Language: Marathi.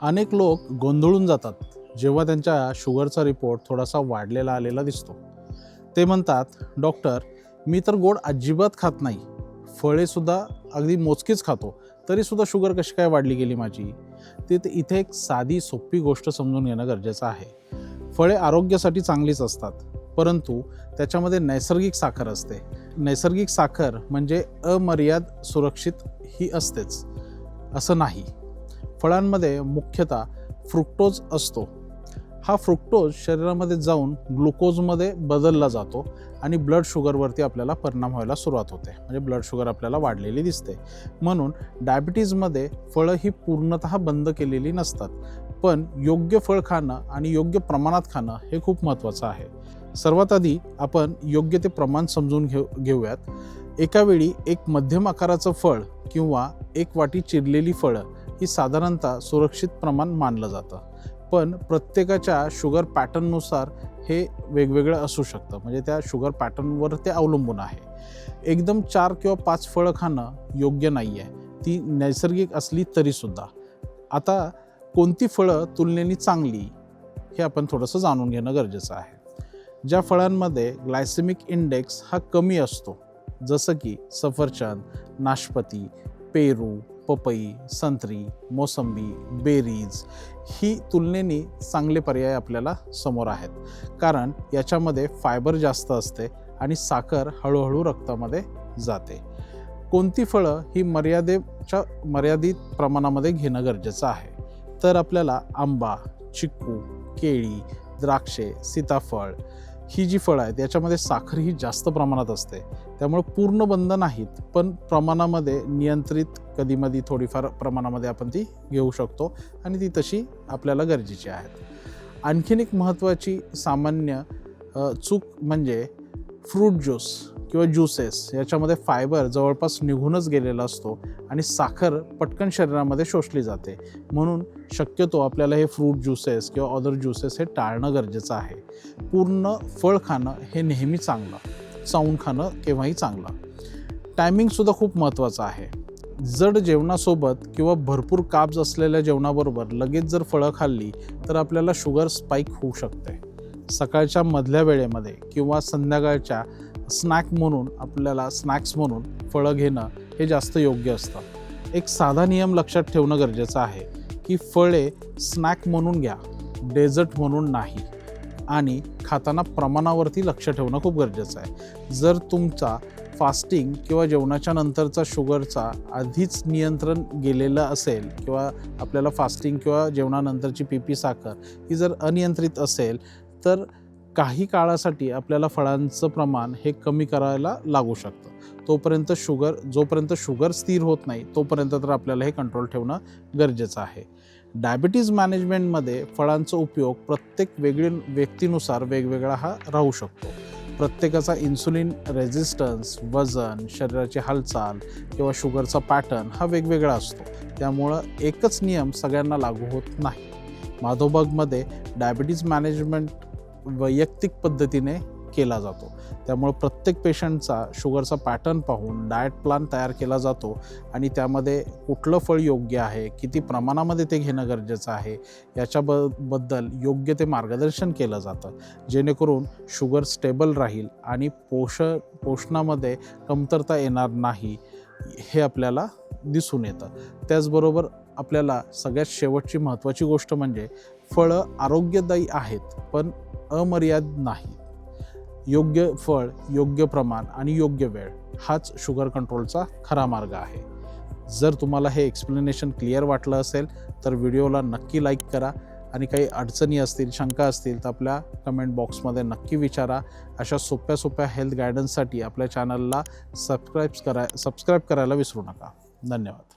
अनेक लोक गोंधळून जातात जेव्हा त्यांच्या शुगरचा रिपोर्ट थोडासा वाढलेला आलेला दिसतो. ते म्हणतात, डॉक्टर, मी तर गोड अजिबात खात नाही, फळेसुद्धा अगदी मोजकीच खातो, तरीसुद्धा शुगर कशी काय वाढली गेली माझी. इथे एक साधी सोपी गोष्ट समजून घेणं गरजेचं आहे. फळे आरोग्यासाठी चांगलीच असतात, परंतु त्याच्यामध्ये नैसर्गिक साखर असते. नैसर्गिक साखर म्हणजे अमर्याद सुरक्षित ही असतेच असं नाही. फळांमध्ये मुख्यतः फ्रुक्टोज असतो. हा फ्रुक्टोज शरीरामध्ये जाऊन ग्लुकोजमध्ये बदलला जातो आणि ब्लड शुगरवरती आपल्याला परिणाम व्हायला सुरुवात होते, म्हणजे ब्लड शुगर आपल्याला वाढलेली दिसते. म्हणून डायबिटीजमध्ये फळं ही पूर्णतः बंद केलेली नसतात, पण योग्य फळ खाणं आणि योग्य प्रमाणात खाणं हे खूप महत्त्वाचं आहे. सर्वात आधी आपण योग्य ते प्रमाण समजून घेऊयात. एका वेळी एक मध्यम आकाराचं फळ किंवा एक वाटी चिरलेली फळं ही साधारणतः सुरक्षित प्रमाण मानलं जातं, पण प्रत्येकाच्या शुगर पॅटर्ननुसार हे वेगवेगळं असू शकतं, म्हणजे त्या शुगर पॅटर्नवर ते अवलंबून आहे. एकदम 4 किंवा 5 फळं खाणं योग्य नाही आहे, ती नैसर्गिक असली तरीसुद्धा. आता कोणती फळं तुलनेने चांगली हे आपण थोडंसं जाणून घेणं गरजेचं आहे. ज्या फळांमध्ये ग्लायसेमिक इंडेक्स हा कमी असतो, जसं की सफरचंद, नाशपती, पेरू, पपई, संत्री, मोसंबी, बेरीज ही तुलनेने चांगले पर्याय आपल्याला समोर आहेत, कारण याच्यामध्ये फायबर जास्त असते आणि साखर हळूहळू रक्तामध्ये जाते. कोणती फळं ही मर्यादित प्रमाणामध्ये घेणं गरजेचं आहे, तर आपल्याला आंबा, चिक्कू, केळी, द्राक्षे, सीताफळ ही जी फळं आहेत याच्यामध्ये साखर ही जास्त प्रमाणात असते. त्यामुळे पूर्ण बंद नाहीत, पण प्रमाणामध्ये नियंत्रित कधीमधी थोडीफार प्रमाणामध्ये आपण ती घेऊ शकतो आणि ती तशी आपल्याला गरजेची आहेत. आणखीन एक महत्त्वाची सामान्य चूक म्हणजे फ्रूट ज्यूस किंवा ज्यूसेस याच्यामध्ये फायबर जवळपास निघूनच गेलेला असतो आणि साखर पटकन शरीरामध्ये शोषली जाते. म्हणून शक्यतो आपल्याला हे फ्रूट ज्यूसेस किंवा अदर ज्यूसेस हे टाळणं गरजेचं आहे. पूर्ण फळ खाणं हे नेहमी चांगलं, चावून खाणं केव्हाही चांगलं. टायमिंगसुद्धा खूप महत्त्वाचं आहे. जड जेवणासोबत किंवा भरपूर कार्ब्स असलेल्या जेवणाबरोबर लगेच जर फळं खाल्ली तर आपल्याला शुगर स्पाईक होऊ शकते. सकाळच्या मधल्या वेळेमध्ये किंवा संध्याकाळच्या स्नॅक्स म्हणून फळं घेणं हे जास्त योग्य असतं. एक साधा नियम लक्षात ठेवणं गरजेचं आहे की फळे स्नॅक म्हणून घ्या, डेझर्ट म्हणून नाही, आणि खाताना प्रमाणावरती लक्ष ठेवणं खूप गरजेचं आहे. जर तुमचा फास्टिंग किंवा जेवणाच्या नंतरचा शुगरचा आधीच नियंत्रण गेलेलं असेल किंवा आपल्याला फास्टिंग किंवा जेवणानंतरची पी साखर ही जर अनियंत्रित असेल तर काही काळासाठी आपल्याला फळांचं प्रमाण हे कमी करायला लागू शकतं. जोपर्यंत शुगर स्थिर होत नाही तोपर्यंत तर आपल्याला हे कंट्रोल ठेवणं गरजेचं आहे. डायबिटीज मॅनेजमेंटमध्ये फळांचा उपयोग प्रत्येक व्यक्तीनुसार वेगवेगळा हा राहू शकतो. प्रत्येकाचा इन्सुलिन रेझिस्टन्स, वजन, शरीराची हालचाल किंवा शुगरचा पॅटर्न हा वेगवेगळा असतो. त्यामुळं एकच नियम सगळ्यांना लागू होत नाही. माधवबागमध्ये डायबिटीज मॅनेजमेंट वैयक्तिक पद्धतीने केला जातो. त्यामुळे प्रत्येक पेशंटचा शुगरचा पॅटर्न पाहून डाएट प्लॅन तयार केला जातो आणि त्यामध्ये कुठलं फळ योग्य आहे, किती प्रमाणामध्ये ते घेणं गरजेचं आहे याच्याबद्दल योग्य ते मार्गदर्शन केलं जातं, जेणेकरून शुगर स्टेबल राहील आणि पोषणामध्ये कमतरता येणार नाही हे आपल्याला दिसून येतं. त्याचबरोबर आपल्याला सगळ्यात शेवटची महत्त्वाची गोष्ट म्हणजे फळं आरोग्यदायी आहेत पण अमर्याद नाही. योग्य फळ, योग्य प्रमाण आणि योग्य वेळ हाच शुगर कंट्रोलचा खरा मार्ग आहे. जर तुम्हाला हे एक्सप्लेनेशन क्लिअर वाटलं असेल तर व्हिडिओला नक्की लाईक करा आणि काही अडचणी असतील, शंका असतील तर आपल्या कमेंट बॉक्समध्ये नक्की विचारा. अशा सोप्या हेल्थ गायडन्ससाठी आपल्या चॅनलला सबस्क्राईब करायला विसरू नका. धन्यवाद.